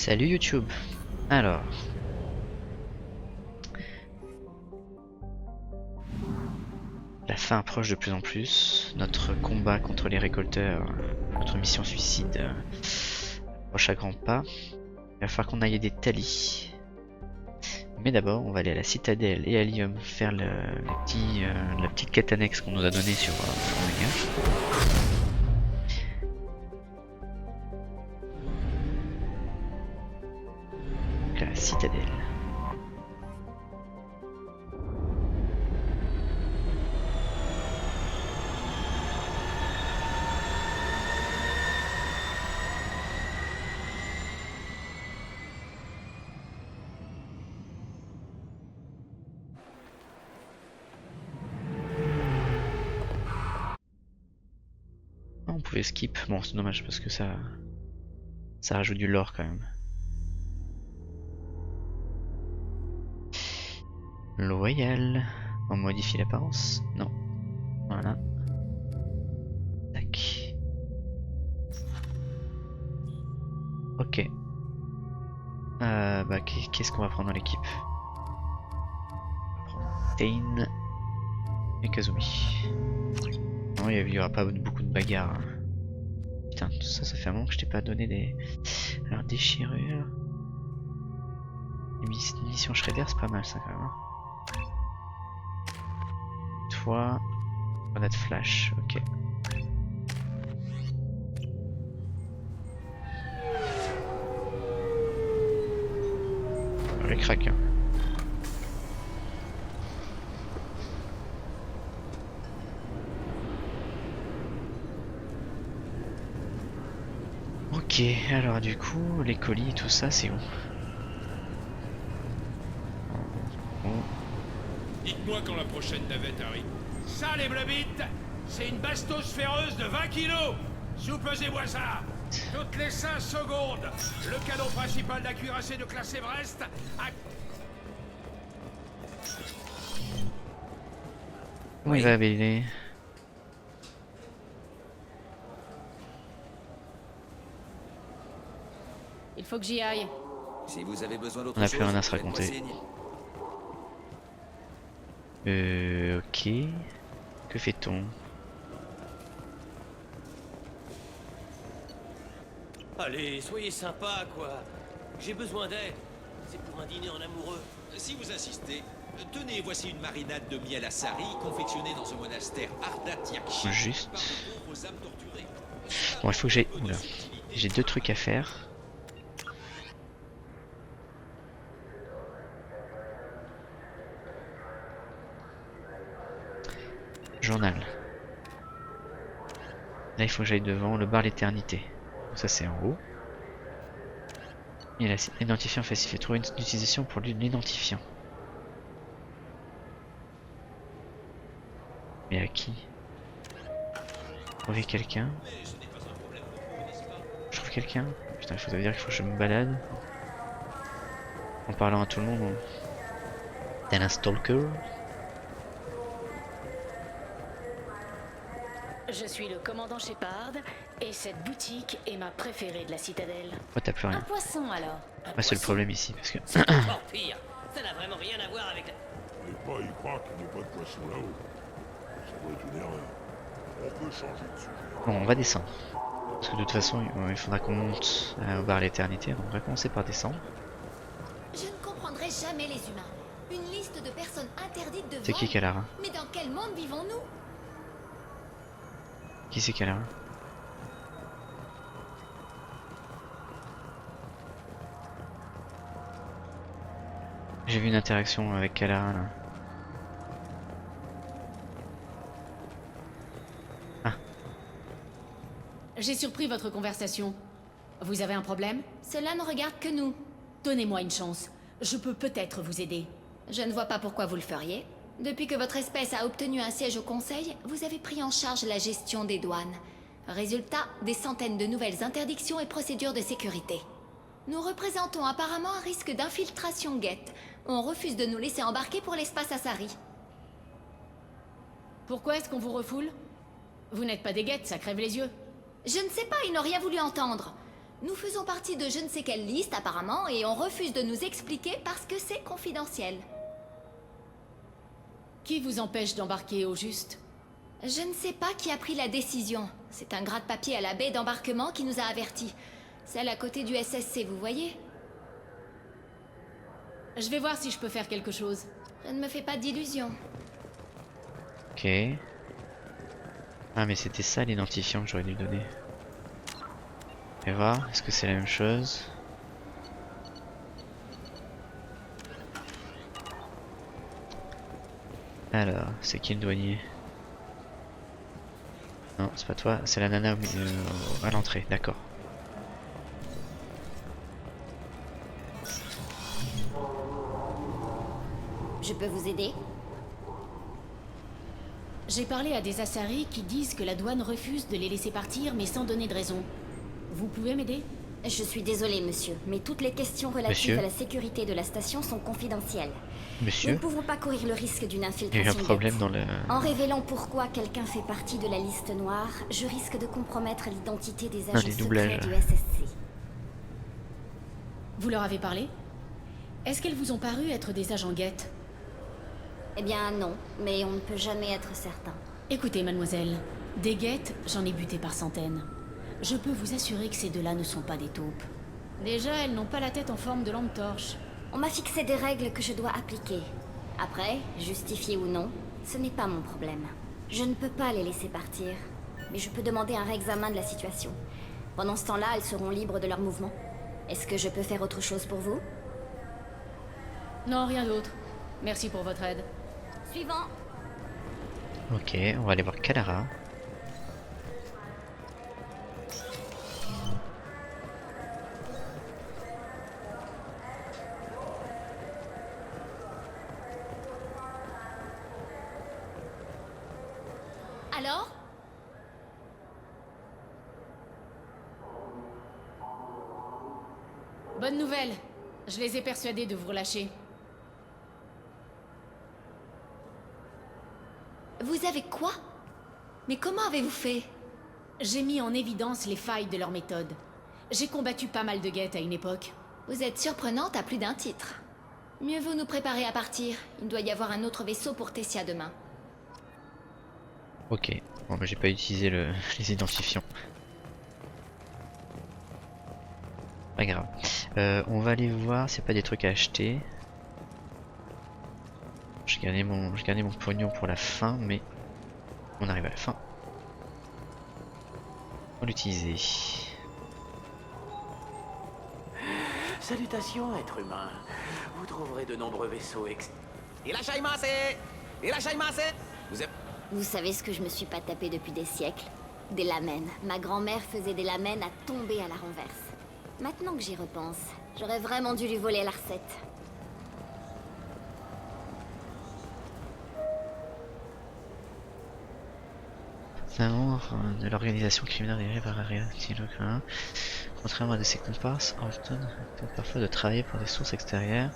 Salut YouTube. Alors, la fin approche de plus en plus. Notre combat contre les récolteurs, notre mission suicide, approche à grands pas. Il va falloir qu'on aille des talis. Mais d'abord, on va aller à la citadelle et à Lium faire la petite quête annexe qu'on nous a donnée sur Omega. Donc la citadelle. On pouvait skip, bon c'est dommage parce que ça rajoute du lore quand même. Loyal, on modifie l'apparence? Non. Voilà. Tac. Ok. Bah qu'est-ce qu'on va prendre dans l'équipe? Tain et Kazumi. Non, il y aura pas beaucoup de bagarres. Putain, tout ça, ça fait un moment que je t'ai pas donné des... Alors, déchirure... Mission Shredder, c'est pas mal ça quand même. Toi... Grenade flash, ok. Les crack, hein. Ok, alors du coup, les colis et tout ça, c'est où? Dites-moi quand la prochaine navette arrive. Ça, les blebites, c'est une bastos féroce de 20 kilos. Soupesez-moi ça. Toutes les 5 secondes, le canon principal d'un cuirassé de classe Everest a... Où il va, Billy? Il faut que j'y aille. Si vous avez besoin d'autre On a chose, plus rien à se faites-moi raconter. signe. Ok. Que fait-on? Allez, soyez sympa, quoi. J'ai besoin d'aide. C'est pour un dîner en amoureux. Si vous insistez, tenez, voici une marinade de miel à sari confectionnée dans un monastère Ardat Yakshi Juste. par de pauvres âmes torturées. Bon, il faut que j'aille... Oula. J'ai deux trucs à faire. Journal. Là, il faut que j'aille devant le bar l'éternité. Ça, c'est en haut. Et là, c'est identifiant falsifié. Trouver une utilisation pour l'identifiant. Mais à qui? Trouver quelqu'un. Je trouve quelqu'un. Putain, ça veut dire qu'il faut que je me balade. En parlant à tout le monde. Tel un stalker. Je suis le commandant Shepard et cette boutique est ma préférée de la citadelle. Oh, t'as plus Un rien. poisson alors. Moi, c'est le problème ici. Parce que. C'est encore pire. Ça n'a vraiment rien à voir avec la... Ne pas y croire qu'il n'y ait pas de poisson là-haut. Ça doit être une erreur. On peut changer de sujet. Bon, on va descendre. Parce que de toute façon, il faudra qu'on monte au bar l'éternité. Donc, on va commencer par descendre. Je ne comprendrai jamais les humains. Une liste de personnes interdites de C'est qui vente. Kalara? Mais dans quel monde vivons-nous? Qui c'est Kalara? J'ai vu une interaction avec Kalara là. J'ai surpris votre conversation. Vous avez un problème? Cela ne regarde que nous. Donnez-moi une chance. Je peux peut-être vous aider. Je ne vois pas pourquoi vous le feriez. Depuis que votre espèce a obtenu un siège au Conseil, vous avez pris en charge la gestion des douanes. Résultat, des centaines de nouvelles interdictions et procédures de sécurité. Nous représentons apparemment un risque d'infiltration guette. On refuse de nous laisser embarquer pour l'espace Asari. Pourquoi est-ce qu'on vous refoule? Vous n'êtes pas des guettes, ça crève les yeux. Je ne sais pas, ils n'ont rien voulu entendre. Nous faisons partie de je ne sais quelle liste apparemment et on refuse de nous expliquer parce que c'est confidentiel. Qui vous empêche d'embarquer au juste? Je ne sais pas qui a pris la décision. C'est un gratte-papier à la baie d'embarquement qui nous a avertis. Celle à côté du SSC, vous voyez? Je vais voir si je peux faire quelque chose. Je ne me fais pas d'illusions. Ok. Ah mais c'était ça l'identifiant que j'aurais dû donner. Et voir, est-ce que c'est la même chose? Alors, c'est qui le douanier? Non, c'est pas toi, c'est la nana à l'entrée, d'accord. Je peux vous aider? J'ai parlé à des Asari qui disent que la douane refuse de les laisser partir mais sans donner de raison. Vous pouvez m'aider? Je suis désolée, monsieur, mais toutes les questions relatives Monsieur à la sécurité de la station sont confidentielles. Nous Monsieur, ne pouvons pas courir le risque d'une il y a infiltration. eu un problème Geth. dans le... En révélant pourquoi quelqu'un fait partie de la liste noire, je risque de compromettre l'identité des agents des secrets doublages. du SSC. Vous leur avez parlé? Est-ce qu'elles vous ont paru être des agents Geth? Eh bien non, mais on ne peut jamais être certain. Écoutez, mademoiselle, des Geth, j'en ai buté par centaines. Je peux vous assurer que ces deux-là ne sont pas des taupes. Déjà, elles n'ont pas la tête en forme de lampe torche. On m'a fixé des règles que je dois appliquer. Après, justifiées ou non, ce n'est pas mon problème. Je ne peux pas les laisser partir, mais je peux demander un réexamen de la situation. Pendant ce temps-là, elles seront libres de leurs mouvements. Est-ce que je peux faire autre chose pour vous? Non, rien d'autre. Merci pour votre aide. Suivant. Ok, on va aller voir Kalara. Alors? Bonne nouvelle. Je les ai persuadés de vous relâcher. Vous avez quoi? Mais comment avez-vous fait? J'ai mis en évidence les failles de leur méthode. J'ai combattu pas mal de Geth à une époque. Vous êtes surprenante à plus d'un titre. Mieux vaut nous préparer à partir. Il doit y avoir un autre vaisseau pour Tessia demain. Ok, bon bah j'ai pas utilisé les identifiants. Pas grave. On va aller voir s'il n'y a pas des trucs à acheter. J'ai gardé mon pognon pour la fin, mais on arrive à la fin. On va l'utiliser. Salutations, être humain. Vous trouverez de nombreux vaisseaux Vous savez ce que je me suis pas tapé depuis des siècles? Des lamènes. Ma grand-mère faisait des lamènes à tomber à la renverse. Maintenant que j'y repense, j'aurais vraiment dû lui voler la recette. De l'organisation criminelle dérivée par Aria, contrairement à de ses comparses, Horton tente parfois de travailler pour des sources extérieures.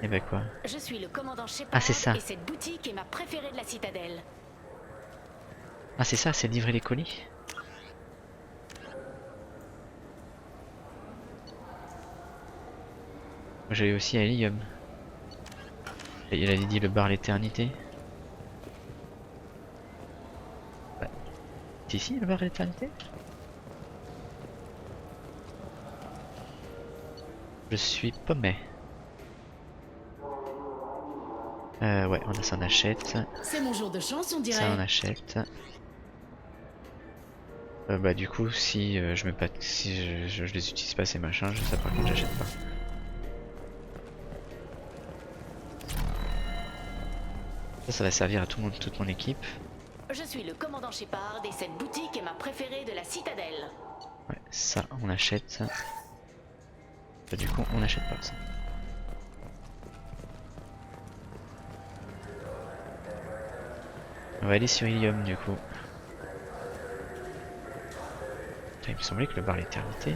Et bah quoi? Je suis le commandant Shepard Ah, c'est ça. et cette boutique est ma préférée de la citadelle. Ah c'est ça, c'est livrer les colis? J'avais aussi à Helium. Et il avait dit le bar l'éternité. Ouais. C'est ici le bar l'éternité? Je suis paumé. Ouais, on a ça, on achète. C'est mon jour de chance, on dirait. Ça on achète. Bah du coup si je mets pas, si je les utilise pas ces machins, ça par contre j'achète pas. Ça va servir à tout le monde, toute mon équipe. Je suis le commandant Shepard et cette boutique est ma préférée de la citadelle. Ouais, ça on achète. Bah, du coup on n'achète pas ça. On va aller sur Ilium du coup. Putain, il me semblait que le bar l'éternité.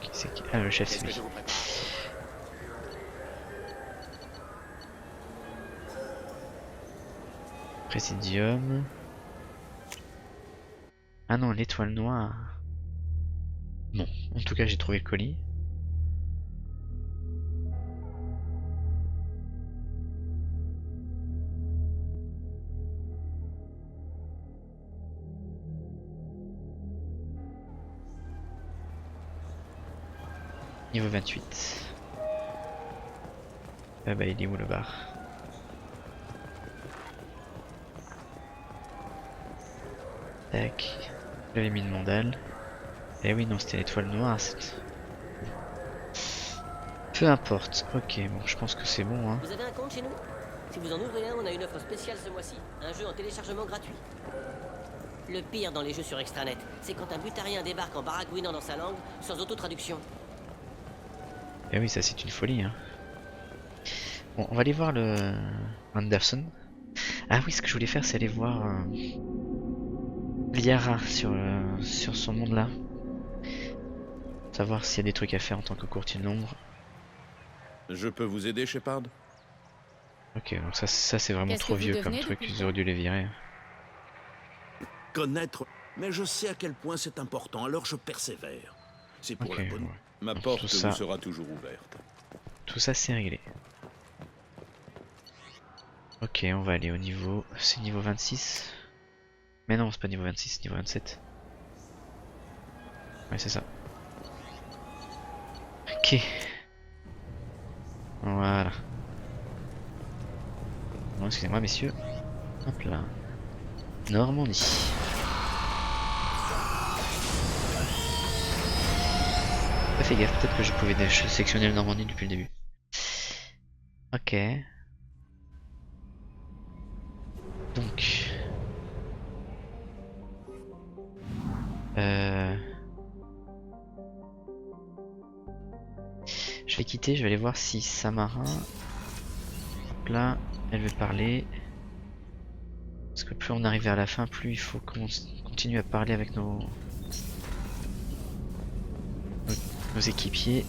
Qui c'est qui... Ah le chef c'est lui. Présidium. Ah non, l'étoile noire. Bon, en tout cas j'ai trouvé le colis. Niveau 28. Ah bah il est où le bar? Tac. J'avais mis de mon dalle. Eh oui non c'était l'étoile noire. Peu importe. Ok bon je pense que c'est bon hein. Vous avez un compte chez nous? Si vous en ouvrez un, on a une offre spéciale ce mois-ci. Un jeu en téléchargement gratuit. Le pire dans les jeux sur Extranet, c'est quand un butarien débarque en baragouinant dans sa langue, sans auto-traduction. Eh oui ça c'est une folie hein. Bon on va aller voir le Anderson. Ah oui ce que je voulais faire c'est aller voir Liara sur son monde là. Savoir s'il y a des trucs à faire en tant que courtier de l'ombre. Je peux vous aider, Shepard? Ok donc ça c'est vraiment Qu'est-ce trop que vous vieux comme devenez truc, depuis le ils auraient dû les virer. Connaître, mais je sais à quel point c'est important, alors je persévère. C'est pour Ok, la bonne. ouais. Ma Donc, porte tout ça- vous sera toujours ouverte. Tout ça c'est réglé. Ok on va aller au niveau... C'est niveau 26. Mais non c'est pas niveau 26, niveau 27. Ouais c'est ça. Ok. Voilà. Bon, excusez-moi messieurs. Hop là. Normandie. Pas fait gaffe, peut-être que je pouvais sélectionner le Normandie depuis le début. Ok. Donc. Je vais quitter, je vais aller voir si Samara. Hop là, elle veut parler. Parce que plus on arrive vers la fin, plus il faut qu'on continue à parler avec nos équipiers.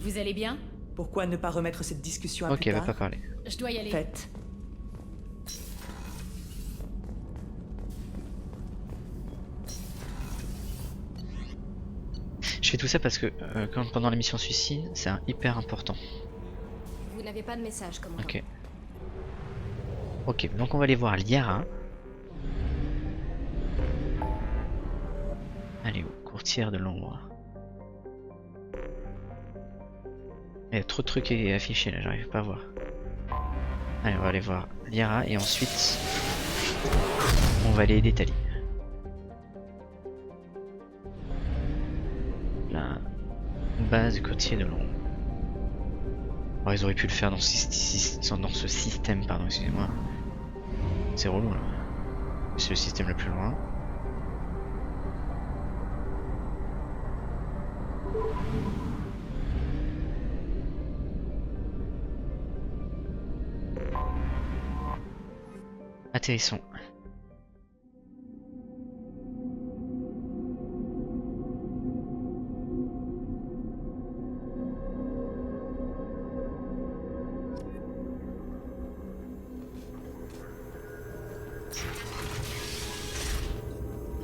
Vous allez bien? Pourquoi ne pas remettre cette discussion à Ok, plus elle va tard? pas parler. Je dois y aller. Faites. Je fais tout ça parce que pendant la mission suicide, c'est hyper important. Vous n'avez pas de message, commandant. Ok. Ok, donc on va aller voir Liara. Allez où? Courtière de l'ombre. Il y a trop de trucs affichés là, j'arrive pas à voir. Allez, on va aller voir Liara et ensuite on va aller aider Tali. La base du courtier de l'ombre. Oh, ils auraient pu le faire dans ce système, pardon, excusez-moi. C'est relou là. C'est le système le plus loin. Atterrissons.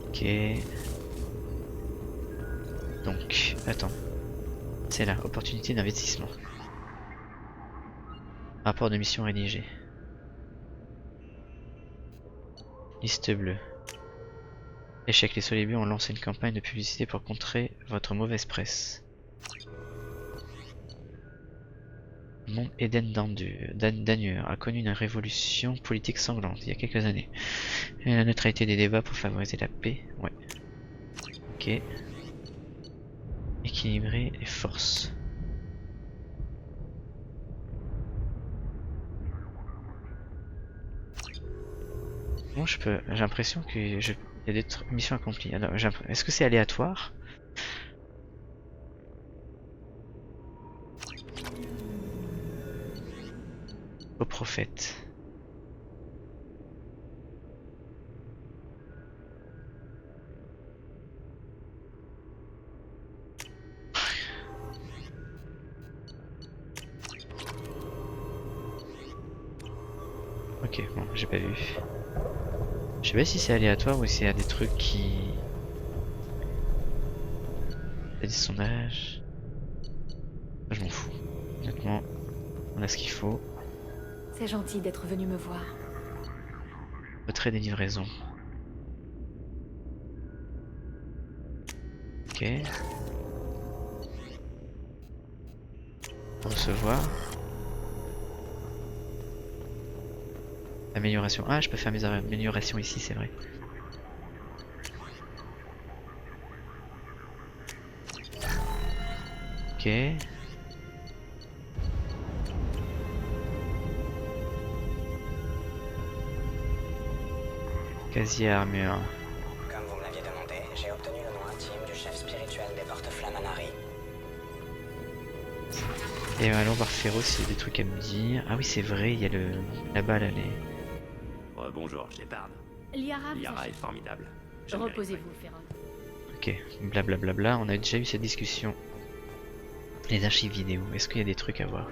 Ok. Donc, attends. C'est là, opportunité d'investissement. Rapport de mission rédigé. Liste bleue. Échec, les Solibus ont lancé une campagne de publicité pour contrer votre mauvaise presse. Mont Eden d'Annure a connu une révolution politique sanglante il y a quelques années. Et la neutralité des débats pour favoriser la paix. Ouais. Ok. Équilibrer les forces. Bon, je peux. J'ai l'impression que il y a des missions accomplies. Alors, est-ce que c'est aléatoire? Au prophète. Ok, bon, j'ai pas vu. Je sais pas si c'est aléatoire ou s'il y a des trucs qui des sondages. Je m'en fous. Honnêtement, on a ce qu'il faut. C'est gentil d'être venu me voir. Retrait des livraisons. Ok. Recevoir. Amélioration. Ah, je peux faire mes améliorations ici, c'est vrai. Ok. Casier armure. Comme vous me l'aviez demandé, j'ai obtenu le nom intime du chef spirituel des porte-flammes Anari. Et allons voir Féroce, il y a des trucs à me dire. Ah oui, c'est vrai, il y a le là-bas, là, les... Bonjour, Shepard. Liara, Liara est formidable. reposez-vous, Féroce. Ok, blablabla, on a déjà eu cette discussion. Les archives vidéo, est-ce qu'il y a des trucs à voir?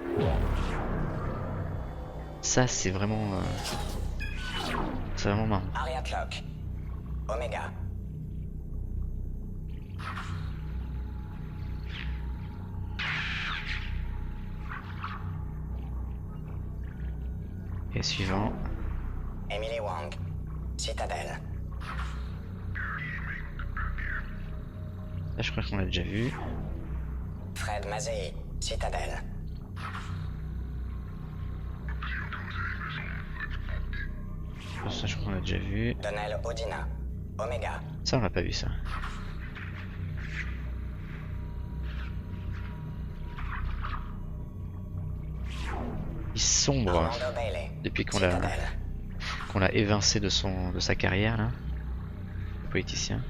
Ça, c'est vraiment... c'est vraiment marrant. Ariat Locke. Omega. Et suivant. Emily Wang. Citadelle. Là, je crois qu'on l'a déjà vu. Fred Mazei. Citadelle. Ça, je crois qu'on l'a déjà vu. Donnell Odina. Omega. Ça, on l'a pas vu, ça. Il sombre Armando Bailey. depuis qu'on Citadelle. l'a évincé de sa carrière là. Le politicien.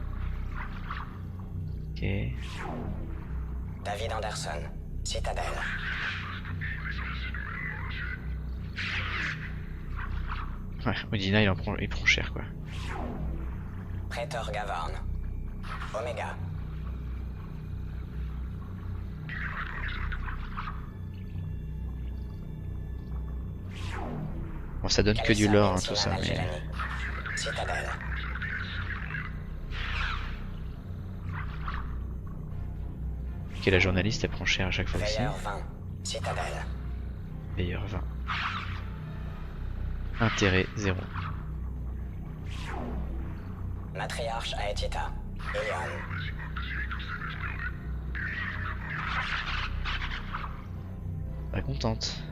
Ok. David Anderson. Citadelle. Ouais, Odina il prend cher quoi. Prétor Gavorn. Omega. Bon, ça donne que du lore hein, tout ça, mais... Citadelle. Ok, la journaliste elle prend cher à chaque fois aussi. Veilleur 20. Citadelle. Veilleur 20. Intérêt 0. Matriarche Aetita. Ilion. Pas contente.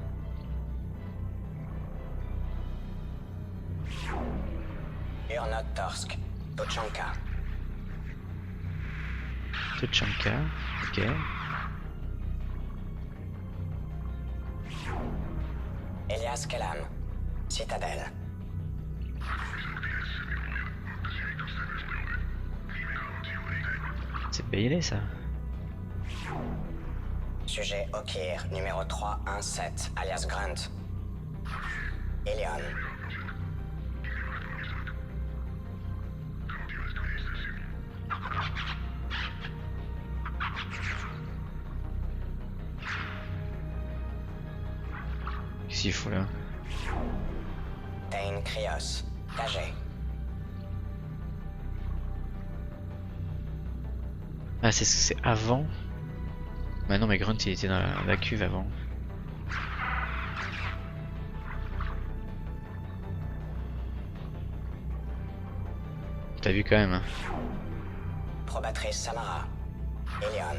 Urnot Torsk. Tuchanka. Tuchanka, ok. Elias Kellam. Citadelle. C'est Bailey ça. Sujet Okir, numéro 317, alias Grunt. Ilion. Qu'est-ce qu'il faut là? Tain Krios. Cagé. Ah c'est avant. Bah non mais Grunt il était dans la cuve avant. T'as vu quand même hein. Probatrice Samara. Ilion.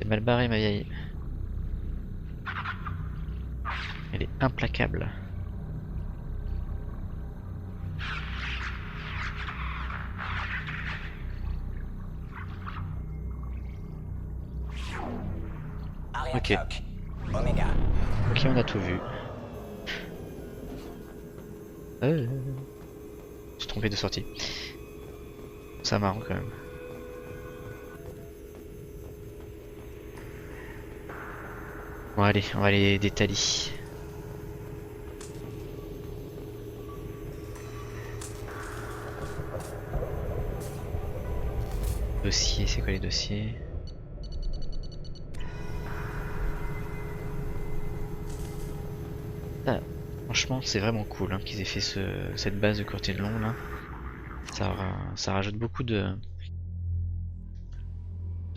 T'es mal barré ma vieille. Elle est implacable. Ok. Omega. Ok, on a tout vu. Je suis trompé de sortie. C'est marrant quand même. Bon allez, on va aller des talis. Dossier, c'est quoi les dossiers? Ah, franchement, c'est vraiment cool hein, qu'ils aient fait cette base de courtier de long là. Ça rajoute beaucoup de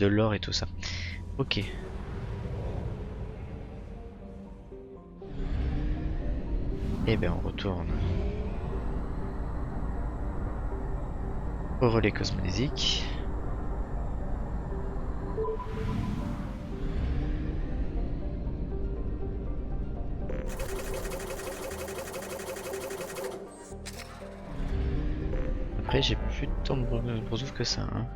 lore et tout ça. Ok. Et ben on retourne au relais cosmodésique. Après j'ai plus de temps de brousouf que ça. Hein.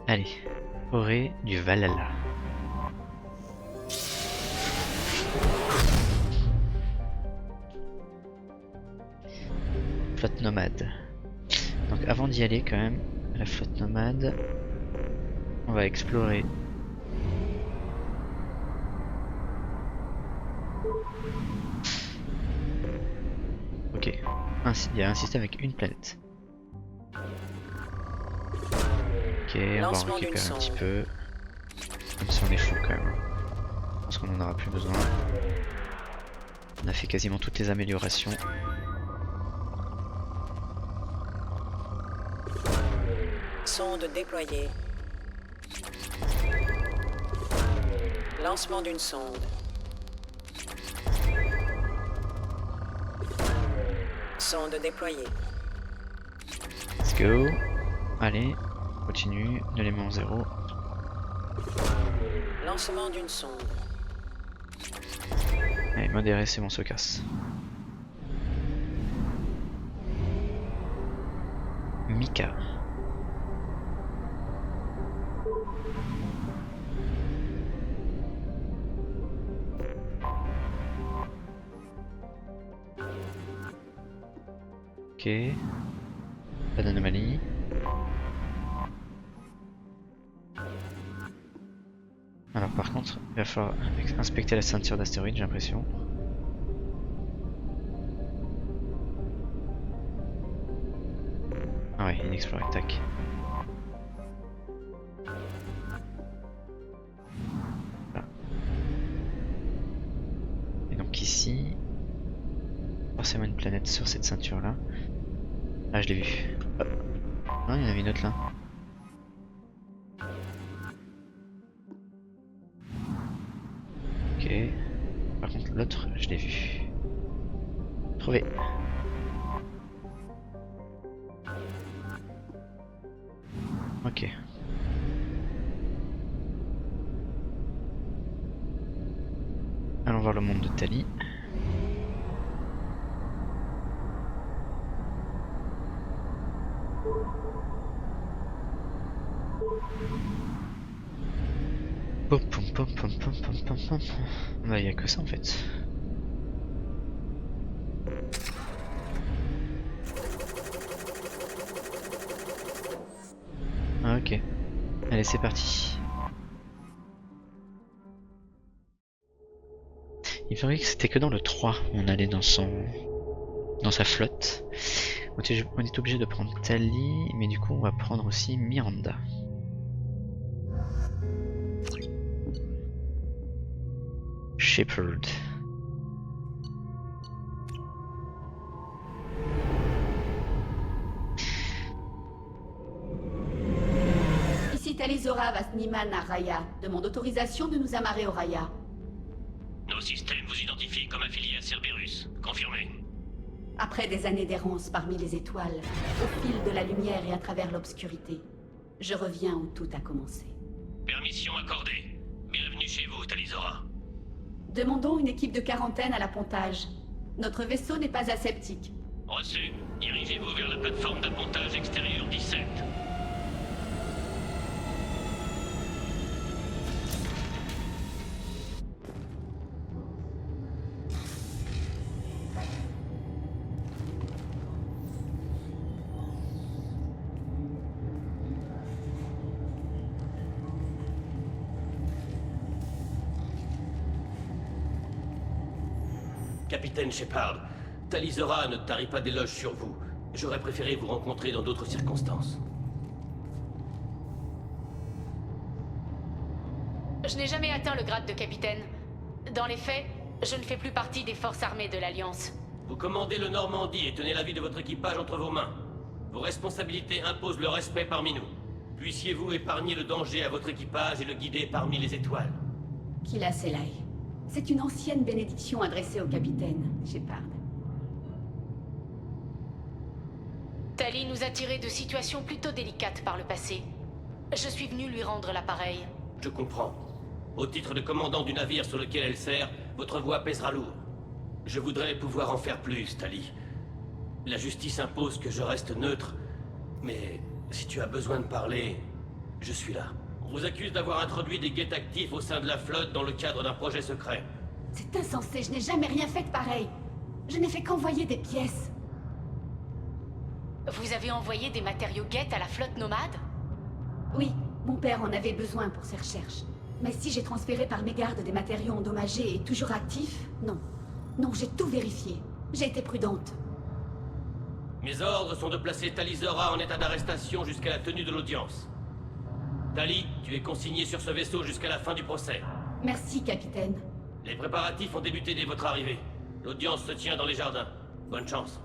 Allez, forêt du Valhalla. Flotte nomade. Donc avant d'y aller quand même, la flotte nomade, on va explorer. Ok, il y a un système avec une planète. Ok, on va en récupérer un petit peu. Même si on est fou quand même. Je pense qu'on en aura plus besoin. On a fait quasiment toutes les améliorations. Sonde déployée. Lancement d'une sonde. Sonde déployée. Let's go. Allez, continue, l'élément 0. Lancement d'une sonde. Allez, modéré, c'est bon, on se casse. Mika. Ok. Pas d'anomalie. Alors par contre, il va falloir inspecter la ceinture d'astéroïdes, j'ai l'impression. Ah ouais, inexploré, tac. Voilà. Et donc ici, forcément une planète sur cette ceinture là. Ah, je l'ai vu. Oh. Non, il y en avait une autre là. Ok. Par contre, l'autre, je l'ai vu. Trouvé. Ok. Allons voir le monde de Tali. Pom pom pom pom pom pom pom pom. Bah y a que ça en fait. Ah, ok. Allez, c'est parti. Il me semblait que c'était que dans le 3 on allait dans sa flotte. On est obligé de prendre Tali, mais du coup on va prendre aussi Miranda. Shepherd. Ici Talizora Vasniman à Raya. Demande autorisation de nous amarrer au Raya. Nos systèmes vous identifient comme affiliés à Cerberus. Confirmé. Après des années d'errance parmi les étoiles, au fil de la lumière et à travers l'obscurité, je reviens où tout a commencé. Permission accordée. Bienvenue chez vous, Talizora. Demandons une équipe de quarantaine à l'appontage. Notre vaisseau n'est pas aseptique. Reçu. Dirigez-vous vers la plateforme d'appontage extérieure 17. Capitaine Shepard, Talizora ne tarit pas d'éloges sur vous. J'aurais préféré vous rencontrer dans d'autres circonstances. Je n'ai jamais atteint le grade de capitaine. Dans les faits, je ne fais plus partie des forces armées de l'Alliance. Vous commandez le Normandie et tenez la vie de votre équipage entre vos mains. Vos responsabilités imposent le respect parmi nous. Puissiez-vous épargner le danger à votre équipage et le guider parmi les étoiles. Kila Selai. C'est une ancienne bénédiction adressée au capitaine, Shepard. Tali nous a tiré de situations plutôt délicates par le passé. Je suis venu lui rendre l'appareil. Je comprends. Au titre de commandant du navire sur lequel elle sert, votre voix pèsera lourd. Je voudrais pouvoir en faire plus, Tali. La justice impose que je reste neutre, mais si tu as besoin de parler, je suis là. On vous accuse d'avoir introduit des guets actifs au sein de la flotte dans le cadre d'un projet secret. C'est insensé, je n'ai jamais rien fait de pareil. Je n'ai fait qu'envoyer des pièces. Vous avez envoyé des matériaux guet à la flotte nomade? Oui, mon père en avait besoin pour ses recherches. Mais si j'ai transféré par mégarde des matériaux endommagés et toujours actifs, non. Non, j'ai tout vérifié. J'ai été prudente. Mes ordres sont de placer Tali Zora en état d'arrestation jusqu'à la tenue de l'audience. Tali, tu es consigné sur ce vaisseau jusqu'à la fin du procès. Merci, capitaine. Les préparatifs ont débuté dès votre arrivée. L'audience se tient dans les jardins. Bonne chance.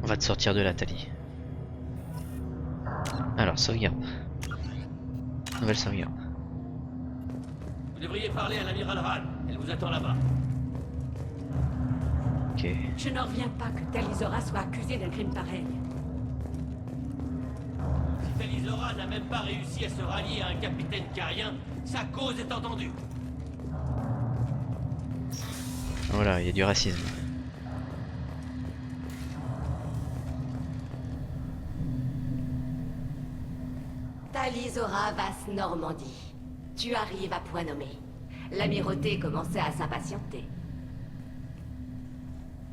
On va te sortir de là, Tali. Alors, sauvegarde. Nouvelle sauvegarde. Vous devriez parler à l'amiral Ran. Elle vous attend là-bas. Ok. Je n'en reviens pas que Tali Zora soit accusée d'un crime pareil. Si Tali Zora n'a même pas réussi à se rallier à un capitaine carien, sa cause est entendue. Voilà, il y a du racisme. Tali Zora Vas Normandie. Tu arrives à point nommé. L'amirauté commençait à s'impatienter.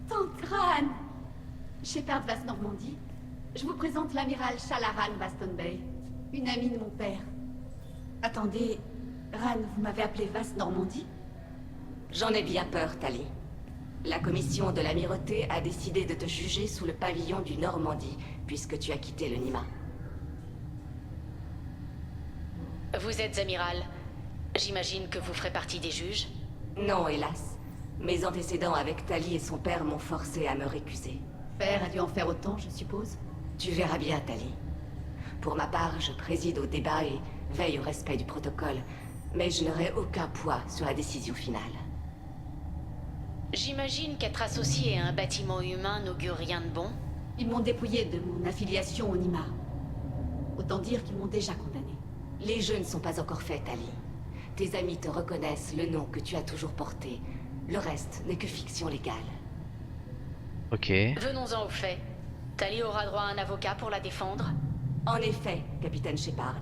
Tante Ran! Shepard Vas Normandie, je vous présente l'amiral Shalaran Vaston Bay, une amie de mon père. Attendez, Ran, vous m'avez appelé Vas Normandie? J'en ai bien peur, Tali. La commission de l'amirauté a décidé de te juger sous le pavillon du Normandie, puisque tu as quitté le Nima. Vous êtes amiral. J'imagine que vous ferez partie des juges? Non, hélas. Mes antécédents avec Tali et son père m'ont forcé à me récuser. Père a dû en faire autant, je suppose? Tu verras bien, Tali. Pour ma part, je préside au débat et veille au respect du protocole, mais je n'aurai aucun poids sur la décision finale. J'imagine qu'être associé à un bâtiment humain n'augure rien de bon? Ils m'ont dépouillé de mon affiliation au Nima. Autant dire qu'ils m'ont déjà condamné. Les jeux ne sont pas encore faits, Tali. Tes amis te reconnaissent le nom que tu as toujours porté. Le reste n'est que fiction légale. Ok. Venons-en au fait. Tali aura droit à un avocat pour la défendre? En effet, capitaine Shepard.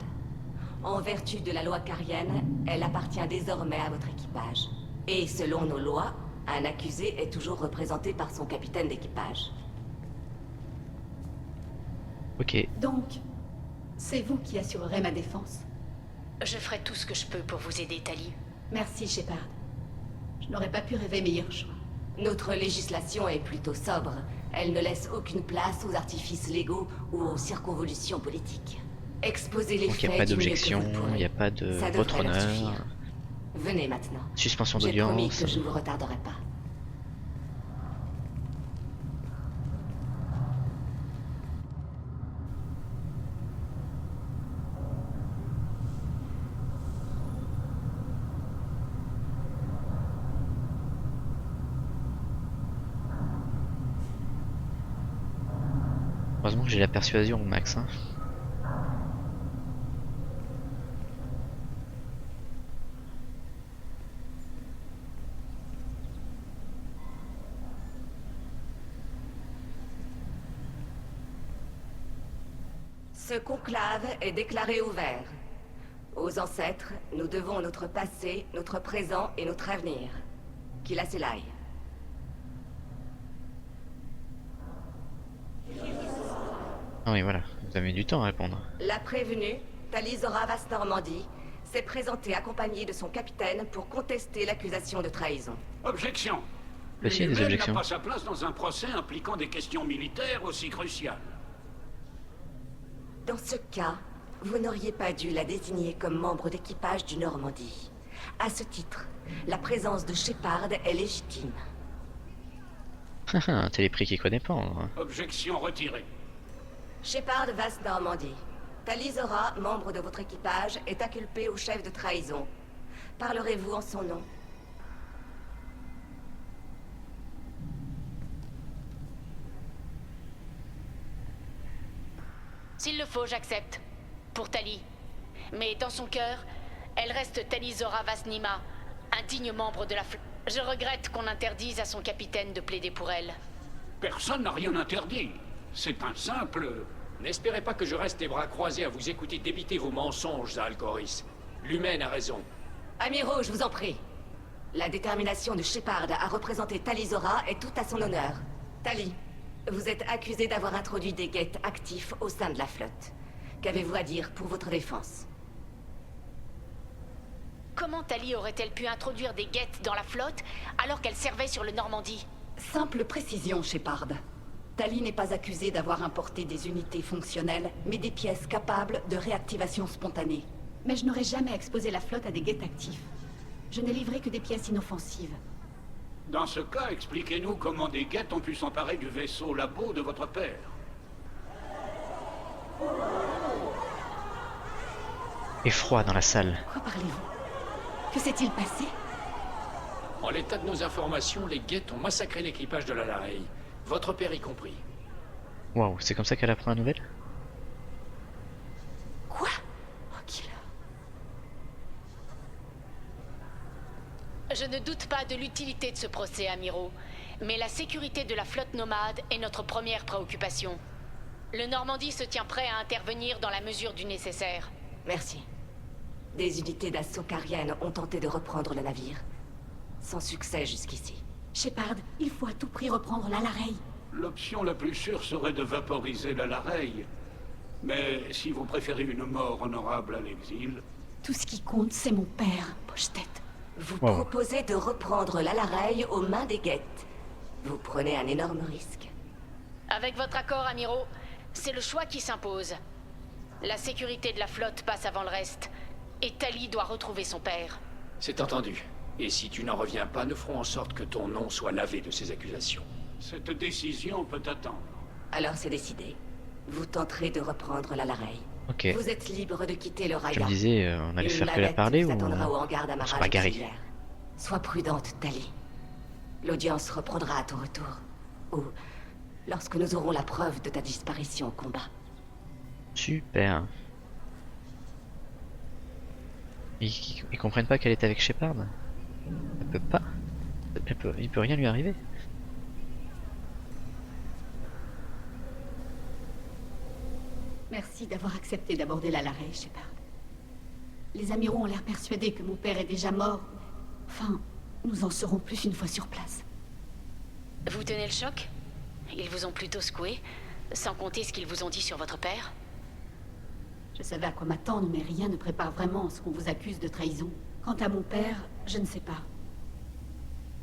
En vertu de la loi carienne, elle appartient désormais à votre équipage. Et selon nos lois, un accusé est toujours représenté par son capitaine d'équipage. Ok. Donc, c'est vous qui assurerez ma défense? Je ferai tout ce que je peux pour vous aider, Tali. Merci, Shepard. Je n'aurais pas pu rêver meilleur choix. Notre législation est plutôt sobre. Elle ne laisse aucune place aux artifices légaux ou aux circonvolutions politiques. Exposez les Donc il faits n'y a pas du mieux que d'objection, vous le pourrez. il n'y a pas de Ça votre devrait leur honneur. suffire. Venez maintenant. Suspension J'ai promis d'audience. que je ne vous retarderai pas. Heureusement que j'ai la persuasion au max. Hein. Ce conclave est déclaré ouvert. Aux ancêtres, nous devons notre passé, notre présent et notre avenir. Kila Selai. Ah oui, voilà, vous avez mis du temps à répondre. La prévenue, Tali Zora Vas Normandie, s'est présentée accompagnée de son capitaine pour contester l'accusation de trahison. Objection. Le signe des L'humaine objections. n'a pas sa place dans un procès impliquant des questions militaires aussi cruciales. Dans ce cas, vous n'auriez pas dû la désigner comme membre d'équipage du Normandie. À ce titre, la présence de Shepard est légitime. T'as les prix qui connaît pas. Hein. Objection retirée. Shepard Vaste Normandie. Tali Zora, membre de votre équipage, est inculpé au chef de trahison. Parlerez-vous en son nom? S'il le faut, j'accepte. Pour Tali. Mais dans son cœur, elle reste Tali Zora Vasnima, un digne membre de la flotte. Je regrette qu'on interdise à son capitaine de plaider pour elle. Personne n'a rien interdit. C'est un simple... N'espérez pas que je reste les bras croisés à vous écouter débiter vos mensonges, Alcoris. L'humaine a raison. Amiraux, je vous en prie. La détermination de Shepard à représenter Tali Zora est tout à son honneur. Tali, vous êtes accusé d'avoir introduit des guettes actifs au sein de la flotte. Qu'avez-vous à dire pour votre défense? Comment Tali aurait-elle pu introduire des guettes dans la flotte alors qu'elle servait sur le Normandie? Simple précision, Shepard. Tali n'est pas accusée d'avoir importé des unités fonctionnelles, mais des pièces capables de réactivation spontanée. Mais je n'aurais jamais exposé la flotte à des guettes actifs. Je n'ai livré que des pièces inoffensives. Dans ce cas, expliquez-nous comment des guettes ont pu s'emparer du vaisseau labo de votre père. Effroi dans la salle. Quoi parlez-vous? Que s'est-il passé? En l'état de nos informations, les guettes ont massacré l'équipage de la Larey. Votre père y compris. Waouh, c'est comme ça qu'elle apprend la nouvelle? Quoi? Oh, killer. Je ne doute pas de l'utilité de ce procès, Amiraux. Mais la sécurité de la flotte nomade est notre première préoccupation. Le Normandie se tient prêt à intervenir dans la mesure du nécessaire. Merci. Des unités d'assaut cariennes ont tenté de reprendre le navire. Sans succès jusqu'ici. Shepard, il faut à tout prix reprendre la Larey. L'option la plus sûre serait de vaporiser la Larey. Mais si vous préférez une mort honorable à l'exil... Tout ce qui compte, c'est mon père, poche-tête. Vous proposez de reprendre la Larey aux mains des guettes. Vous prenez un énorme risque. Avec votre accord, Amiraux, c'est le choix qui s'impose. La sécurité de la flotte passe avant le reste. Et Tali doit retrouver son père. C'est entendu. Et si tu n'en reviens pas, nous ferons en sorte que ton nom soit lavé de ces accusations. Cette décision peut attendre. Alors c'est décidé. Vous tenterez de reprendre la Larey. Ok. Vous êtes libre de quitter le Raya. Je me disais, on allait faire que la parler ou... Attendra au hangar on d'amarrage se bagarrer. auxiliaire. Sois prudente, Tali. L'audience reprendra à ton retour. Ou lorsque nous aurons la preuve de ta disparition au combat. Super. Ils comprennent pas qu'elle est avec Shepard? Elle peut pas. Il peut rien lui arriver. Merci d'avoir accepté d'aborder la Larey, Shepard. Les amiraux ont l'air persuadés que mon père est déjà mort. Enfin, nous en saurons plus une fois sur place. Vous tenez le choc? Ils vous ont plutôt secoué, sans compter ce qu'ils vous ont dit sur votre père? Je savais à quoi m'attendre, mais rien ne prépare vraiment à ce qu'on vous accuse de trahison. Quant à mon père, je ne sais pas.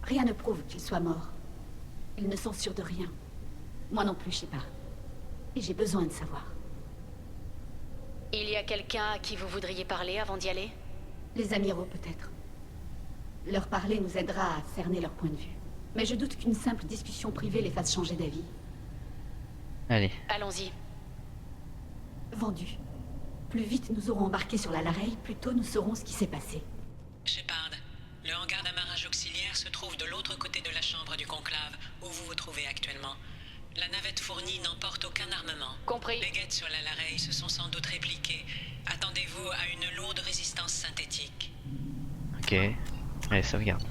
Rien ne prouve qu'il soit mort. Il ne censure de rien. Moi non plus, Shepard. Et j'ai besoin de savoir. Il y a quelqu'un à qui vous voudriez parler avant d'y aller? Les amiraux, peut-être. Leur parler nous aidera à cerner leur point de vue. Mais je doute qu'une simple discussion privée les fasse changer d'avis. Allez. Allons-y. Vendu. Plus vite nous aurons embarqué sur la Larey, plus tôt nous saurons ce qui s'est passé. Shepard, le hangar d'amarrage auxiliaire se trouve de l'autre côté de la chambre du conclave, où vous vous trouvez actuellement. La navette fournie n'emporte aucun armement. Compris. Les guettes sur la Larey se sont sans doute répliquées. Attendez-vous à une lourde résistance synthétique. Ok. Allez, sauvegarde.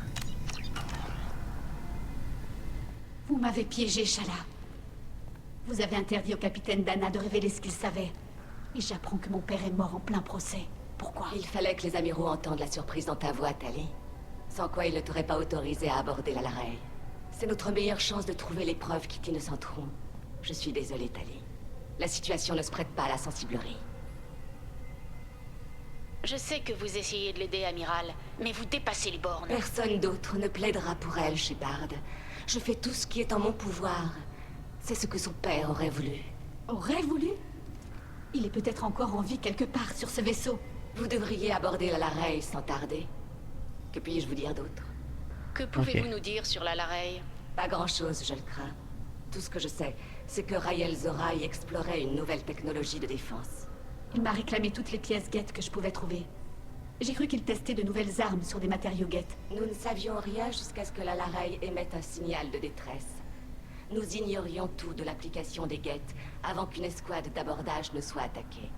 Vous m'avez piégé, Shala. Vous avez interdit au capitaine Dana de révéler ce qu'il savait. Et j'apprends que mon père est mort en plein procès. Pourquoi? Il fallait que les amiraux entendent la surprise dans ta voix, Tali. Sans quoi ils ne t'auraient pas autorisé à aborder la Larey. C'est notre meilleure chance de trouver les preuves qui t'innocenteront. Je suis désolée, Tali. La situation ne se prête pas à la sensiblerie. Je sais que vous essayez de l'aider, Amiral, mais vous dépassez les bornes. Personne d'autre ne plaidera pour elle, Shepard. Je fais tout ce qui est en mon pouvoir. C'est ce que son père aurait voulu. Aurait voulu? Il est peut-être encore en vie quelque part sur ce vaisseau. Vous devriez aborder la Larey sans tarder. Que puis-je vous dire d'autre? Que pouvez-vous nous dire sur la Larey? Pas grand-chose, je le crains. Tout ce que je sais, c'est que Raël Zora y explorait une nouvelle technologie de défense. Il m'a réclamé toutes les pièces Geth que je pouvais trouver. J'ai cru qu'il testait de nouvelles armes sur des matériaux Geth. Nous ne savions rien jusqu'à ce que la Larey émette un signal de détresse. Nous ignorions tout de l'application des Geth avant qu'une escouade d'abordage ne soit attaquée.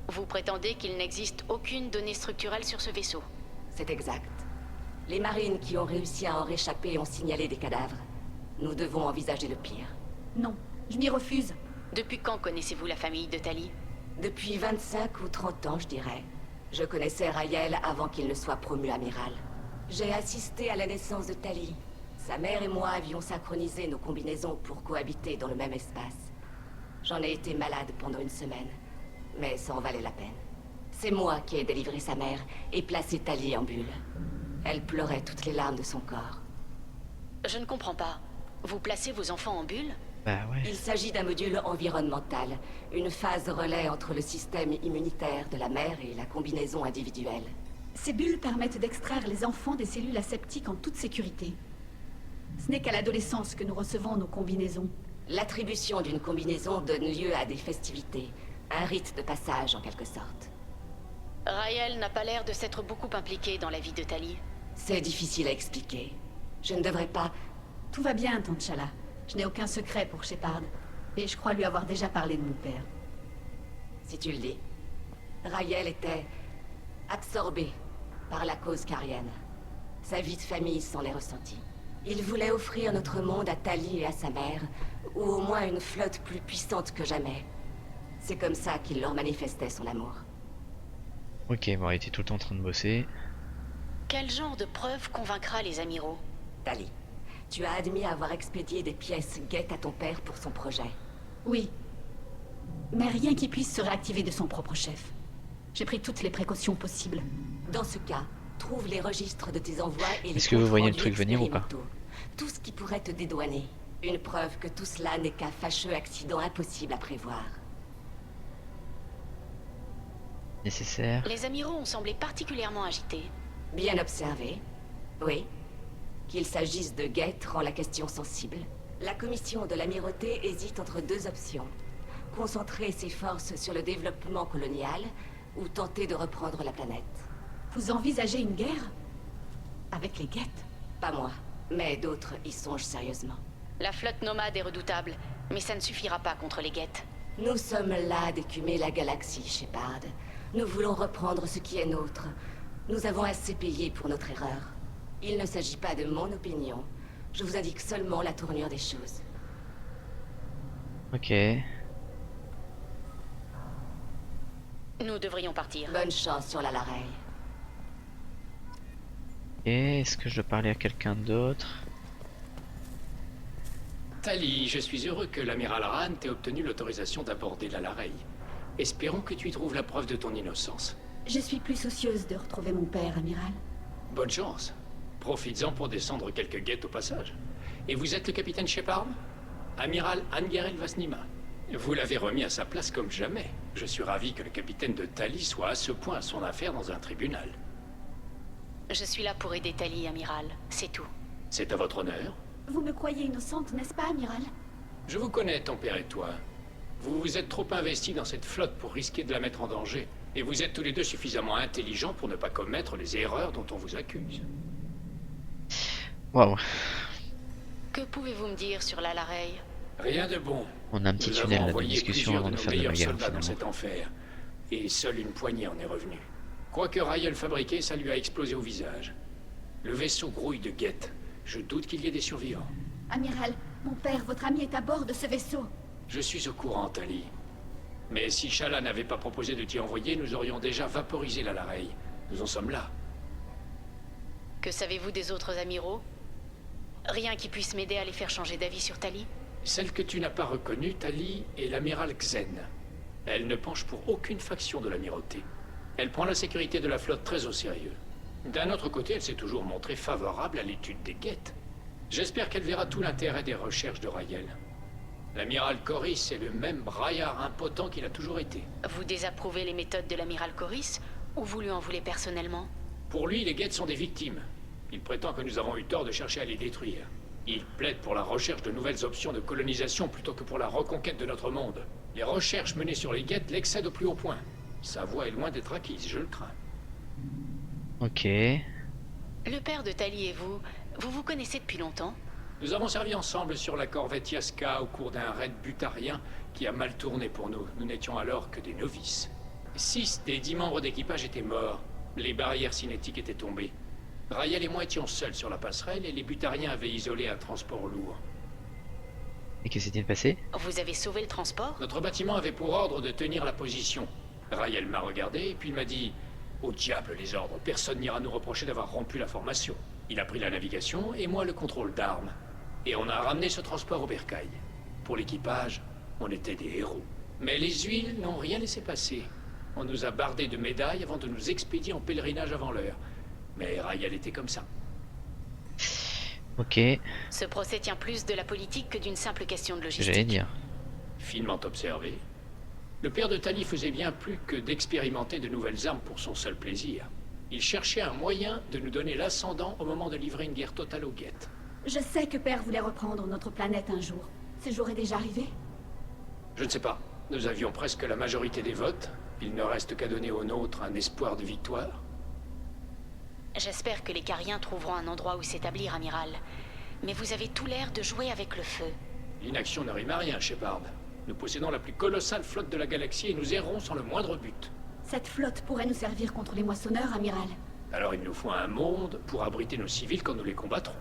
Vous prétendez qu'il n'existe aucune donnée structurelle sur ce vaisseau? C'est exact. Les marines qui ont réussi à en réchapper ont signalé des cadavres. Nous devons envisager le pire. Non, je m'y refuse. Depuis quand connaissez-vous la famille de Tali? Depuis 25 ou 30 ans, je dirais. Je connaissais Raël avant qu'il ne soit promu amiral. J'ai assisté à la naissance de Tali. Sa mère et moi avions synchronisé nos combinaisons pour cohabiter dans le même espace. J'en ai été malade pendant une semaine, mais ça en valait la peine. C'est moi qui ai délivré sa mère et placé Tali en bulle. Elle pleurait toutes les larmes de son corps. Je ne comprends pas. Vous placez vos enfants en bulle? Bah ouais. Il s'agit d'un module environnemental, une phase relais entre le système immunitaire de la mère et la combinaison individuelle. Ces bulles permettent d'extraire les enfants des cellules aseptiques en toute sécurité. Ce n'est qu'à l'adolescence que nous recevons nos combinaisons. L'attribution d'une combinaison donne lieu à des festivités, un rite de passage en quelque sorte. Raël n'a pas l'air de s'être beaucoup impliqué dans la vie de Tali. C'est difficile à expliquer. Je ne devrais pas... Tout va bien, Tante Shala. Je n'ai aucun secret pour Shepard. Et je crois lui avoir déjà parlé de mon père. Si tu le dis. Raël était... absorbé par la cause carienne. Sa vie de famille s'en est ressentie. Il voulait offrir notre monde à Tali et à sa mère, ou au moins une flotte plus puissante que jamais. C'est comme ça qu'il leur manifestait son amour. Ok, bon, il était tout le temps en train de bosser. Quel genre de preuve convaincra les amiraux? Tali, tu as admis avoir expédié des pièces Geth à ton père pour son projet. Oui. Mais rien qui puisse se réactiver de son propre chef. J'ai pris toutes les précautions possibles. Dans ce cas, trouve les registres de tes envois et les Est-ce que vous voyez le truc venir ou pas? Tout ce qui pourrait te dédouaner. Une preuve que tout cela n'est qu'un fâcheux accident impossible à prévoir. Nécessaire. Les amiraux ont semblé particulièrement agités. Bien observé. Oui. Qu'il s'agisse de Geth rend la question sensible. La commission de l'amirauté hésite entre deux options. Concentrer ses forces sur le développement colonial ou tenter de reprendre la planète. Vous envisagez une guerre? Avec les Geth? Pas moi, mais d'autres y songent sérieusement. La flotte nomade est redoutable, mais ça ne suffira pas contre les Geth. Nous sommes là d'écumer la galaxie, Shepard. Nous voulons reprendre ce qui est nôtre. Nous avons assez payé pour notre erreur. Il ne s'agit pas de mon opinion. Je vous indique seulement la tournure des choses. Ok. Nous devrions partir. Bonne chance sur la Larey. Et est-ce que je parlais à quelqu'un d'autre? Tali, je suis heureux que l'amiral Rand ait obtenu l'autorisation d'aborder la Larey. Espérons que tu y trouves la preuve de ton innocence. Je suis plus soucieuse de retrouver mon père, amiral. Bonne chance. Profites-en pour descendre quelques Geth au passage. Et vous êtes le capitaine Shepard? Amiral Angarel Vasnima. Vous l'avez remis à sa place comme jamais. Je suis ravi que le capitaine de Tali soit à ce point à son affaire dans un tribunal. Je suis là pour aider Tali, amiral. C'est tout. C'est à votre honneur. Vous me croyez innocente, n'est-ce pas, amiral? Je vous connais, ton père et toi. Vous vous êtes trop investis dans cette flotte pour risquer de la mettre en danger. Et vous êtes tous les deux suffisamment intelligents pour ne pas commettre les erreurs dont on vous accuse. Waouh. Que pouvez-vous me dire sur la Larey? Rien de bon. On a un petit tunnel là de discussion avant de faire de la guerre dans finalement. cet enfer. Et seule une poignée en est revenue. Quoi que Raël fabriquait, ça lui a explosé au visage. Le vaisseau grouille de Geth. Je doute qu'il y ait des survivants. Amiral, mon père, votre ami est à bord de ce vaisseau. Je suis au courant, Tali. Mais si Shala n'avait pas proposé de t'y envoyer, nous aurions déjà vaporisé la Larey. Nous en sommes là. Que savez-vous des autres amiraux? Rien qui puisse m'aider à les faire changer d'avis sur Tali? Celle que tu n'as pas reconnue, Tali, est l'amiral Xen. Elle ne penche pour aucune faction de l'amirauté. Elle prend la sécurité de la flotte très au sérieux. D'un autre côté, elle s'est toujours montrée favorable à l'étude des Geth. J'espère qu'elle verra tout l'intérêt des recherches de Raël. L'amiral Coris est le même braillard impotent qu'il a toujours été. Vous désapprouvez les méthodes de l'amiral Coris ou vous lui en voulez personnellement? Pour lui, les Geth sont des victimes. Il prétend que nous avons eu tort de chercher à les détruire. Il plaide pour la recherche de nouvelles options de colonisation plutôt que pour la reconquête de notre monde. Les recherches menées sur les Geth l'excèdent au plus haut point. Sa voix est loin d'être acquise, je le crains. Ok. Le père de Tali et vous vous connaissez depuis longtemps? Nous avons servi ensemble sur la corvette Yaska au cours d'un raid butarien qui a mal tourné pour nous. Nous n'étions alors que des novices. 6 des 10 membres d'équipage étaient morts. Les barrières cinétiques étaient tombées. Raël et moi étions seuls sur la passerelle et les butariens avaient isolé un transport lourd. Et que s'est-il passé? Vous avez sauvé le transport? Notre bâtiment avait pour ordre de tenir la position. Raël m'a regardé et puis il m'a dit « Au diable les ordres, personne n'ira nous reprocher d'avoir rompu la formation. » Il a pris la navigation et moi le contrôle d'armes. Et on a ramené ce transport au bercail. Pour l'équipage, on était des héros. Mais les huiles n'ont rien laissé passer. On nous a bardés de médailles avant de nous expédier en pèlerinage avant l'heure. Mais Raël était comme ça. Ok. Ce procès tient plus de la politique que d'une simple question de logistique. J'allais dire. Finement observé. Le père de Tali faisait bien plus que d'expérimenter de nouvelles armes pour son seul plaisir. Il cherchait un moyen de nous donner l'ascendant au moment de livrer une guerre totale aux Geth. Je sais que Père voulait reprendre notre planète un jour. Ce jour est déjà arrivé? Je ne sais pas. Nous avions presque la majorité des votes. Il ne reste qu'à donner aux nôtres un espoir de victoire. J'espère que les Cariens trouveront un endroit où s'établir, amiral. Mais vous avez tout l'air de jouer avec le feu. L'inaction ne rime à rien, Shepard. Nous possédons la plus colossale flotte de la galaxie et nous errons sans le moindre but. Cette flotte pourrait nous servir contre les moissonneurs, amiral. Alors il nous faut un monde pour abriter nos civils quand nous les combattrons.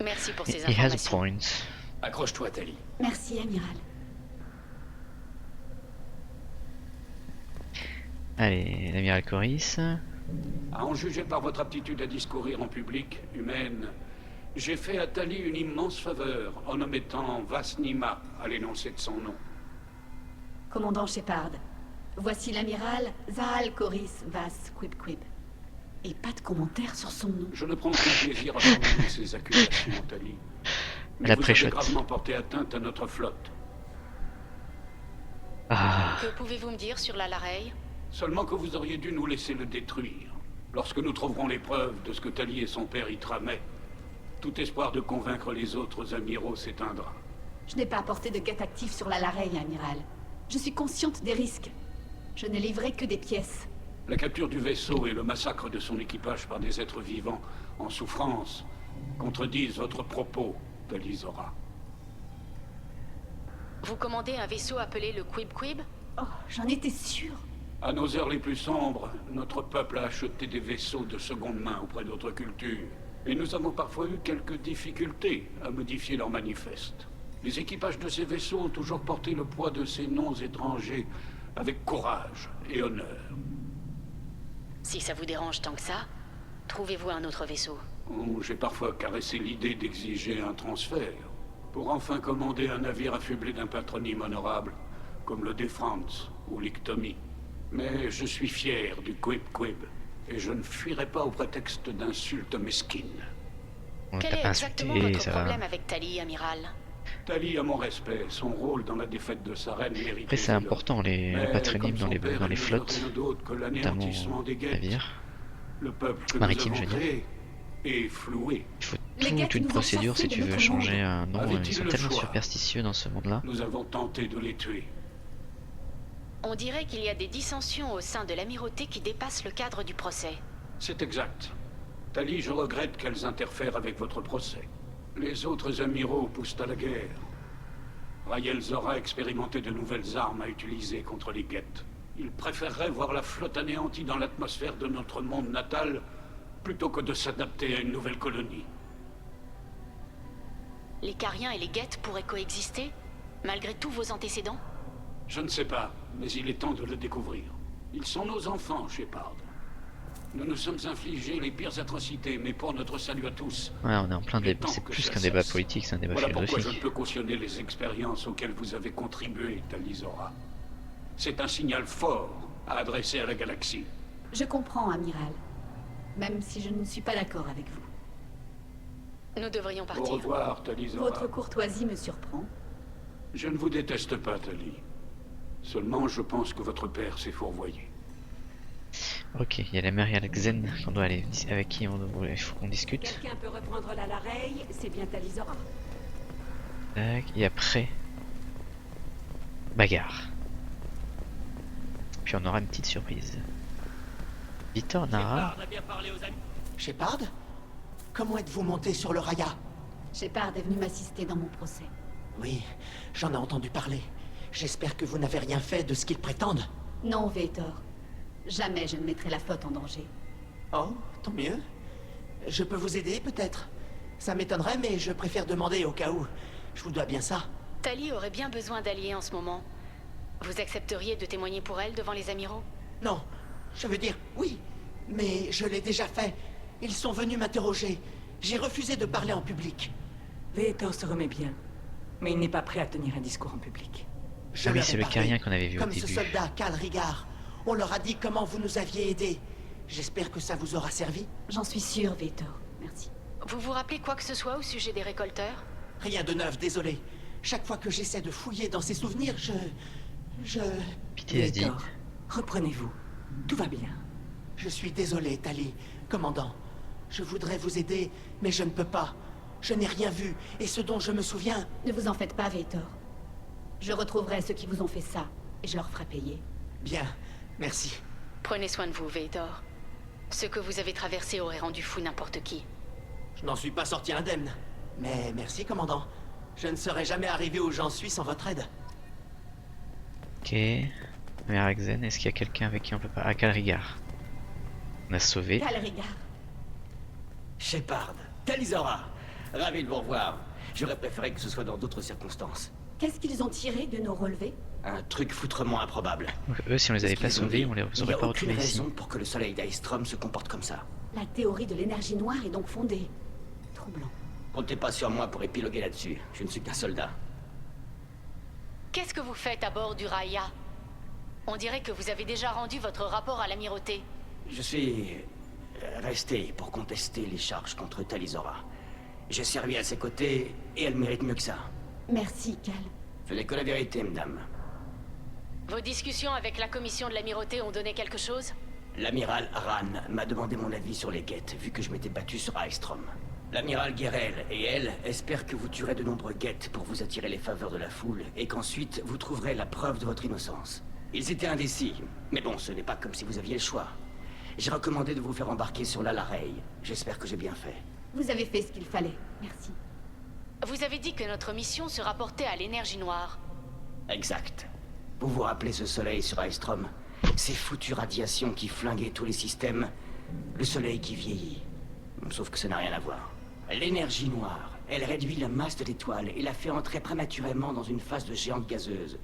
Merci pour ces He has a informations. point. Accroche-toi, Tali. Merci, amiral. Allez, l'amiral Coris. À en juger par votre aptitude à discourir en public, humaine, j'ai fait à Tali une immense faveur en omettant Vasnima à l'énoncé de son nom. Commandant Shepard, voici l'amiral Zahal Coris Vas Quib. Et pas de commentaire sur son nom. Je ne prends aucun plaisir à formuler ces accusations, Tali. Mais vous avez gravement porté atteinte à notre flotte. Que pouvez-vous me dire sur la Lareille? Seulement que vous auriez dû nous laisser le détruire. Lorsque nous trouverons les preuves de ce que Tali et son père y tramaient, tout espoir de convaincre les autres amiraux s'éteindra. Je n'ai pas apporté de guet actif sur la Lareille, amiral. Je suis consciente des risques. Je n'ai livré que des pièces. La capture du vaisseau et le massacre de son équipage par des êtres vivants en souffrance contredisent votre propos, Tali Zora. Vous commandez un vaisseau appelé le Quib? Oh, j'en étais sûre. À nos heures les plus sombres, notre peuple a acheté des vaisseaux de seconde main auprès d'autres cultures. Et nous avons parfois eu quelques difficultés à modifier leurs manifestes. Les équipages de ces vaisseaux ont toujours porté le poids de ces noms étrangers avec courage et honneur. Si ça vous dérange tant que ça, trouvez-vous un autre vaisseau. Oh, j'ai parfois caressé l'idée d'exiger un transfert, pour enfin commander un navire affublé d'un patronyme honorable, comme le Defrance ou l'Ictomie. Mais je suis fier du Quib, et je ne fuirai pas au prétexte d'insultes mesquines. Quel est exactement votre problème avec Tali, amiral? Tali a mon respect. Son rôle dans la défaite de sa reine mérite. Après, c'est important les patronymes dans les flottes, notamment navires. Le peuple que maritime, nous je avons veux dire. créé est floué. Il faut toute une procédure si tu veux changer un nom. Ils sont tellement superstitieux dans ce monde-là. Nous avons tenté de les tuer. On dirait qu'il y a des dissensions au sein de l'amirauté qui dépassent le cadre du procès. C'est exact. Tali, je regrette qu'elles interfèrent avec votre procès. Les autres amiraux poussent à la guerre. Raël Zora a expérimenté de nouvelles armes à utiliser contre les Geth. Il préférerait voir la flotte anéantie dans l'atmosphère de notre monde natal plutôt que de s'adapter à une nouvelle colonie. Les Cariens et les Geth pourraient coexister, malgré tous vos antécédents? Je ne sais pas, mais il est temps de le découvrir. Ils sont nos enfants, Shepard. Nous nous sommes infligés les pires atrocités, mais pour notre salut à tous. Ouais, on est en plein débat. C'est plus qu'un débat politique, c'est un débat voilà philosophique. Pourquoi je ne peux cautionner les expériences auxquelles vous avez contribué, Tali Zora. C'est un signal fort à adresser à la galaxie. Je comprends, amiral. Même si je ne suis pas d'accord avec vous. Nous devrions Au partir. revoir, Tali Zora. Votre courtoisie me surprend. Je ne vous déteste pas, Tali. Seulement, je pense que votre père s'est fourvoyé. Ok, il y a la mère et Alexen qu'on doit aller, avec qui il faut qu'on discute. Quelqu'un peut reprendre la Lareille, c'est bien Tali Zora. Tac, et après, bagarre. Puis on aura une petite surprise. Victor Nara. Shepard? Comment êtes-vous monté sur le Raya? Shepard est venu m'assister dans mon procès. Oui, j'en ai entendu parler. J'espère que vous n'avez rien fait de ce qu'ils prétendent. Non, Vetor. Jamais je ne mettrai la flotte en danger. Oh, tant mieux. Je peux vous aider, peut-être? Ça m'étonnerait, mais je préfère demander au cas où. Je vous dois bien ça. Tali aurait bien besoin d'alliés en ce moment. Vous accepteriez de témoigner pour elle devant les amiraux? Non, je veux dire, oui. Mais je l'ai déjà fait. Ils sont venus m'interroger. J'ai refusé de parler en public. Vetor se remet bien. Mais il n'est pas prêt à tenir un discours en public. Ah oui, c'est le Carien qu'on avait vu au Comme début. ce soldat, Cal Rigard. On leur a dit comment vous nous aviez aidés. J'espère que ça vous aura servi. J'en suis sûre, Vetor. Merci. Vous vous rappelez quoi que ce soit au sujet des récolteurs? Rien de neuf, désolé. Chaque fois que j'essaie de fouiller dans ces souvenirs, je... PTSD. Vetor, reprenez-vous. Tout va bien. Je suis désolé, Tali. Commandant, je voudrais vous aider, mais je ne peux pas. Je n'ai rien vu, et ce dont je me souviens... Ne vous en faites pas, Vetor. Je retrouverai ceux qui vous ont fait ça, et je leur ferai payer. Bien, merci. Prenez soin de vous, Vetor. Ce que vous avez traversé aurait rendu fou n'importe qui. Je n'en suis pas sorti indemne. Mais merci, commandant. Je ne serais jamais arrivé où j'en suis sans votre aide. Ok. Mère Alexen, est-ce qu'il y a quelqu'un avec qui on peut pas... Ah, Calrigar. On a sauvé. Cal Rigard. Shepard, Tali Zora, ravi de vous revoir. J'aurais préféré que ce soit dans d'autres circonstances. Qu'est-ce qu'ils ont tiré de nos relevés? Un truc foutrement improbable. Donc, eux, si on les avait Ce pas qu'ils ont sauvés, dit, on les il n'y aurait a pas aucune retrouvés ici. raison pour que le soleil d'Aistrom se comporte comme ça. La théorie de l'énergie noire est donc fondée. Troublant. Comptez pas sur moi pour épiloguer là-dessus. Je ne suis qu'un soldat. Qu'est-ce que vous faites à bord du Raya? On dirait que vous avez déjà rendu votre rapport à l'amirauté. Je suis resté pour contester les charges contre Tali Zora. J'ai servi à ses côtés et elle mérite mieux que ça. Merci, Cal. Ce n'est que la vérité, madame. Vos discussions avec la commission de l'amirauté ont donné quelque chose? L'amiral Ran m'a demandé mon avis sur les guettes, vu que je m'étais battu sur Aestrom. L'amiral Guerrel et elle espèrent que vous tuerez de nombreux guettes pour vous attirer les faveurs de la foule, et qu'ensuite vous trouverez la preuve de votre innocence. Ils étaient indécis, mais bon, ce n'est pas comme si vous aviez le choix. J'ai recommandé de vous faire embarquer sur la Lareille. J'espère que j'ai bien fait. Vous avez fait ce qu'il fallait. Merci. Vous avez dit que notre mission se rapportait à l'énergie noire. Exact. Vous vous rappelez ce soleil sur Aestrom? Ces foutues radiations qui flinguaient tous les systèmes? Le soleil qui vieillit. Sauf que ça n'a rien à voir. L'énergie noire, elle réduit la masse de l'étoile et la fait entrer prématurément dans une phase de géante gazeuse.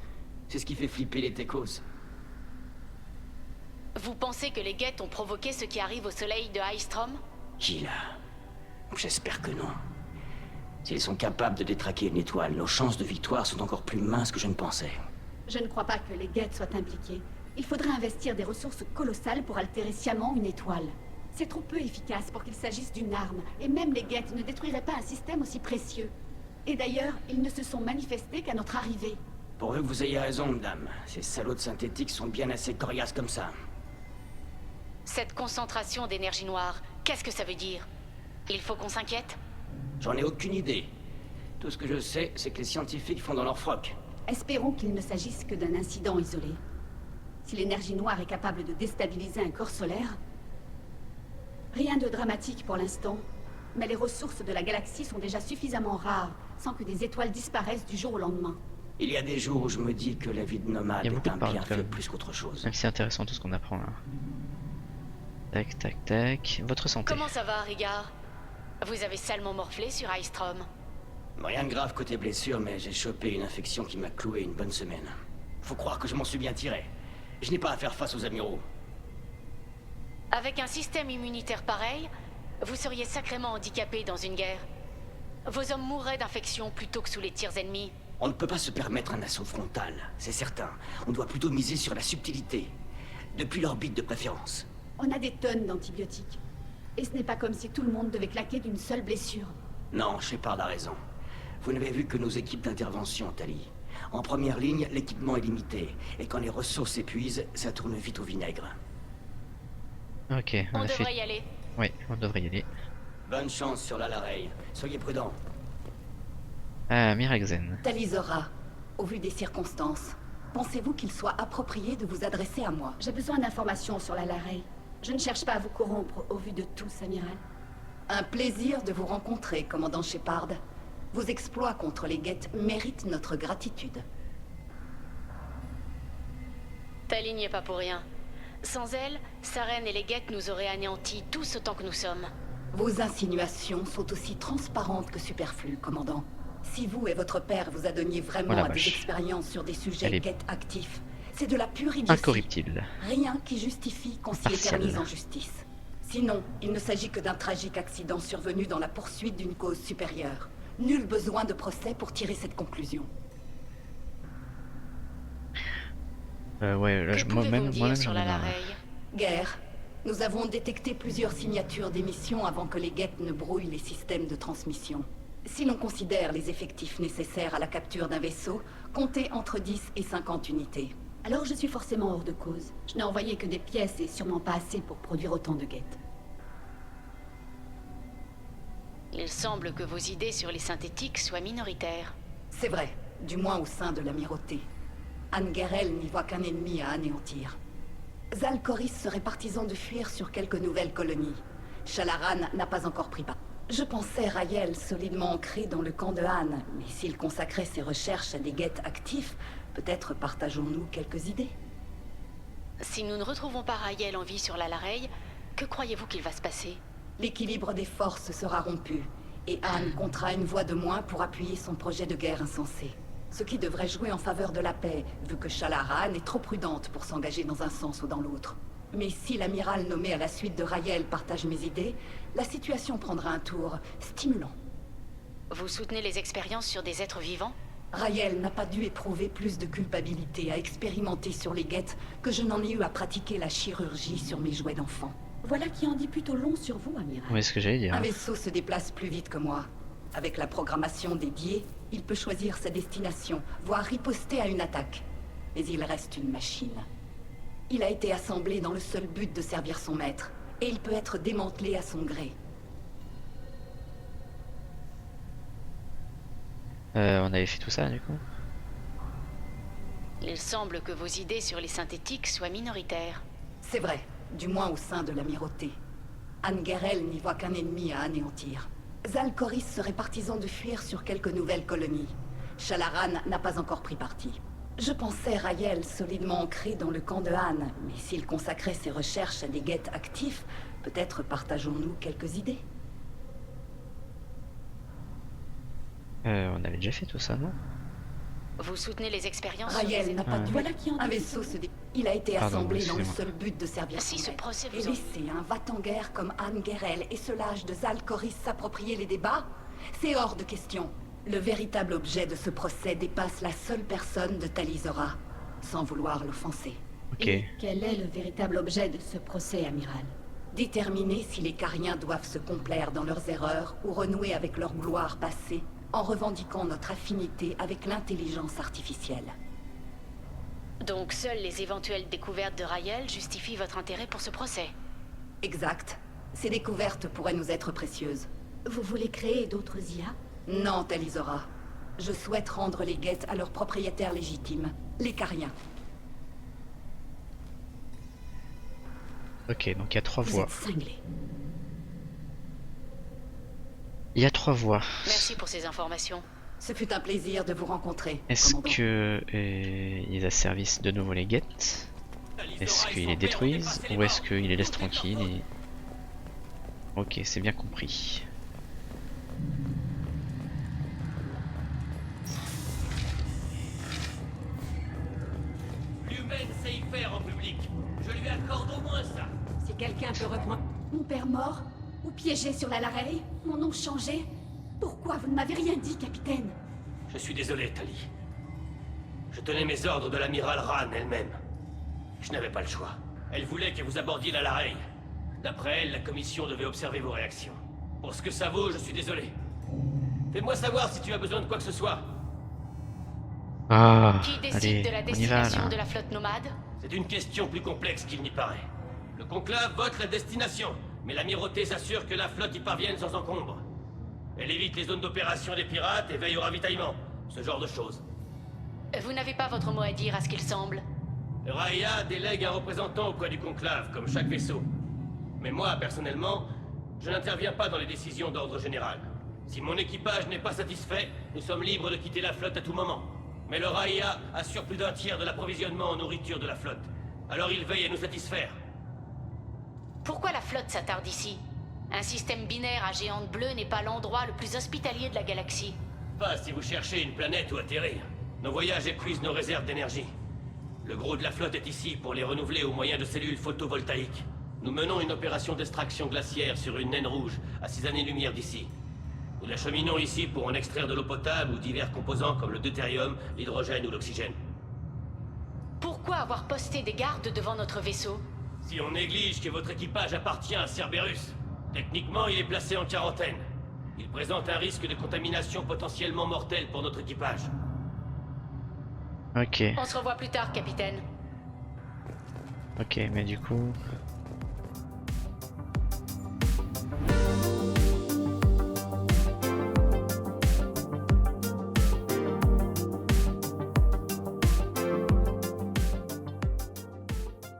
C'est ce qui fait flipper les techos. Vous pensez que les guettes ont provoqué ce qui arrive au soleil de Aistrom? Gila. J'espère que non. S'ils sont capables de détraquer une étoile, nos chances de victoire sont encore plus minces que je ne pensais. Je ne crois pas que les guettes soient impliquées. Il faudrait investir des ressources colossales pour altérer sciemment une étoile. C'est trop peu efficace pour qu'il s'agisse d'une arme, et même les guettes ne détruiraient pas un système aussi précieux. Et d'ailleurs, ils ne se sont manifestés qu'à notre arrivée. Pourvu que vous ayez raison, madame. Ces salauds de synthétiques sont bien assez coriaces comme ça. Cette concentration d'énergie noire, qu'est-ce que ça veut dire? Il faut qu'on s'inquiète? J'en ai aucune idée. Tout ce que je sais, c'est que les scientifiques font dans leur froc. Espérons qu'il ne s'agisse que d'un incident isolé. Si l'énergie noire est capable de déstabiliser un corps solaire... Rien de dramatique pour l'instant, mais les ressources de la galaxie sont déjà suffisamment rares, sans que des étoiles disparaissent du jour au lendemain. Il y a des jours où je me dis que la vie de nomade Il y a est beaucoup un de paroles, bienfait plus qu'autre chose. Même si c'est intéressant tout ce qu'on apprend là. Tac, tac, tac. Votre santé. Comment ça va, Rigard? Vous avez salement morflé sur Aistrom. Rien de grave côté blessure, mais j'ai chopé une infection qui m'a cloué une bonne semaine. Faut croire que je m'en suis bien tiré. Je n'ai pas à faire face aux amiraux. Avec un système immunitaire pareil, vous seriez sacrément handicapé dans une guerre. Vos hommes mourraient d'infection plutôt que sous les tirs ennemis. On ne peut pas se permettre un assaut frontal, c'est certain. On doit plutôt miser sur la subtilité. Depuis l'orbite de préférence. On a des tonnes d'antibiotiques. Et ce n'est pas comme si tout le monde devait claquer d'une seule blessure. Non, Shepard a raison. Vous n'avez vu que nos équipes d'intervention, Tali. En première ligne, l'équipement est limité, et quand les ressources s'épuisent, ça tourne vite au vinaigre. Ok, On a devrait fait... y aller. Oui, on devrait y aller. Bonne chance sur la Lareille. Soyez prudents. Miraxen. Tali Zora, au vu des circonstances, pensez-vous qu'il soit approprié de vous adresser à moi? J'ai besoin d'informations sur la Lareille. Je ne cherche pas à vous corrompre au vu de tous, amiral. Un plaisir de vous rencontrer, commandant Shepard. Vos exploits contre les Geth méritent notre gratitude. Tali n'y est pas pour rien. Sans elle, Saren et les Geth nous auraient anéantis tous autant que nous sommes. Vos insinuations sont aussi transparentes que superflues, commandant. Si vous et votre père vous adonniez vraiment à des expériences sur des sujets Geth actifs, c'est de la pure idiotie. Incorruptible. Rien qui justifie qu'on s'y éternise en justice. Sinon, il ne s'agit que d'un tragique accident survenu dans la poursuite d'une cause supérieure. Nul besoin de procès pour tirer cette conclusion. Ouais, là, moi-même, sur la Lareille? Guerre. Nous avons détecté plusieurs signatures d'émission avant que les Geth ne brouillent les systèmes de transmission. Si l'on considère les effectifs nécessaires à la capture d'un vaisseau, comptez entre 10 et 50 unités. Alors je suis forcément hors de cause. Je n'ai envoyé que des pièces et sûrement pas assez pour produire autant de Geth. Il semble que vos idées sur les synthétiques soient minoritaires. C'est vrai, du moins au sein de l'amirauté. Anne-Guerel n'y voit qu'un ennemi à anéantir. Zalcoris serait partisan de fuir sur quelques nouvelles colonies. Shalaran n'a pas encore pris part. Je pensais Raël solidement ancré dans le camp de Han, mais s'il consacrait ses recherches à des Geth actifs, peut-être partageons-nous quelques idées. Si nous ne retrouvons pas Raël en vie sur la Lareille, que croyez-vous qu'il va se passer? L'équilibre des forces sera rompu, et Han comptera une voix de moins pour appuyer son projet de guerre insensé. Ce qui devrait jouer en faveur de la paix, vu que Shalaran est trop prudente pour s'engager dans un sens ou dans l'autre. Mais si l'amiral nommé à la suite de Raël partage mes idées, la situation prendra un tour stimulant. Vous soutenez les expériences sur des êtres vivants? Raël n'a pas dû éprouver plus de culpabilité à expérimenter sur les Geth que je n'en ai eu à pratiquer la chirurgie sur mes jouets d'enfant. Voilà qui en dit plutôt long sur vous, amiral. Oui, ce que j'allais dire. Un vaisseau se déplace plus vite que moi. Avec la programmation dédiée, il peut choisir sa destination, voire riposter à une attaque. Mais il reste une machine. Il a été assemblé dans le seul but de servir son maître, et il peut être démantelé à son gré. On avait fait tout ça, du coup. Il semble que vos idées sur les synthétiques soient minoritaires. C'est vrai, du moins au sein de l'amirauté. Anne-Guerel n'y voit qu'un ennemi à anéantir. Zalcoris serait partisan de fuir sur quelques nouvelles colonies. Shalaran n'a pas encore pris parti. Je pensais Raël solidement ancré dans le camp de Han, mais s'il consacrait ses recherches à des Geth actifs, peut-être partageons-nous quelques idées. On avait déjà fait tout ça, non? Vous soutenez les expériences? Raël n'a pas dû... Voilà qui en un vaisseau se dé... Il a été assemblé dans le seul but de servir si son ce maître. procès Et vous laisser un va-t-en-guerre comme Anne-Guerel et ce lâche de Zalcoris s'approprier les débats, c'est hors de question. Le véritable objet de ce procès dépasse la seule personne de Tali Zora, sans vouloir l'offenser. Ok. Et quel est le véritable objet de ce procès, amiral? Déterminer si les Cariens doivent se complaire dans leurs erreurs ou renouer avec leur gloire passée en revendiquant notre affinité avec l'intelligence artificielle. Donc seules les éventuelles découvertes de Raël justifient votre intérêt pour ce procès? Exact. Ces découvertes pourraient nous être précieuses. Vous voulez créer d'autres IA? Non, Tali Zora. Je souhaite rendre les Geth à leurs propriétaires légitimes, les Cariens. Ok, donc il y a 3 Vous voies. êtes cinglé. Il y a 3 voies. Merci pour ces informations. Ce fut un plaisir de vous rencontrer. Est-ce commandant. que ils asservissent de nouveau les Geth? Est-ce qu'ils les détruisent? Ou est-ce qu'ils les laissent tranquilles et... Ok, c'est bien compris. L'humaine sait y faire en public. Je lui accorde au moins ça. Si quelqu'un peut reprendre... Mon père mort? Ou piégé sur la Lareille? Mon nom changé? Pourquoi vous ne m'avez rien dit, capitaine? Je suis désolé, Tali. Je tenais mes ordres de l'amiral Ran elle-même. Je n'avais pas le choix. Elle voulait que vous abordiez la Lareille. D'après elle, la commission devait observer vos réactions. Pour ce que ça vaut, je suis désolé. Fais-moi savoir si tu as besoin de quoi que ce soit. Ah, Qui décide allez, de la on y va destination là. de la flotte nomade? C'est une question plus complexe qu'il n'y paraît. Le conclave vote la destination, mais l'amirauté s'assure que la flotte y parvienne sans encombre. Elle évite les zones d'opération des pirates et veille au ravitaillement. Ce genre de choses. Vous n'avez pas votre mot à dire à ce qu'il semble. Raya délègue un représentant auprès du conclave, comme chaque vaisseau. Mais moi, personnellement, je n'interviens pas dans les décisions d'ordre général. Si mon équipage n'est pas satisfait, nous sommes libres de quitter la flotte à tout moment. Mais le Raya assure plus d'un tiers de l'approvisionnement en nourriture de la flotte. Alors il veille à nous satisfaire. Pourquoi la flotte s'attarde ici? Un système binaire à géante bleue n'est pas l'endroit le plus hospitalier de la galaxie. Pas si vous cherchez une planète où atterrir. Nos voyages épuisent nos réserves d'énergie. Le gros de la flotte est ici pour les renouveler au moyen de cellules photovoltaïques. Nous menons une opération d'extraction glaciaire sur une naine rouge, à 6 années-lumière d'ici. Nous l'acheminons ici pour en extraire de l'eau potable ou divers composants comme le deutérium, l'hydrogène ou l'oxygène. Pourquoi avoir posté des gardes devant notre vaisseau? Si on néglige que votre équipage appartient à Cerberus, techniquement il est placé en quarantaine. Il présente un risque de contamination potentiellement mortelle pour notre équipage. Ok, On se revoit plus tard, capitaine. ok, mais du coup,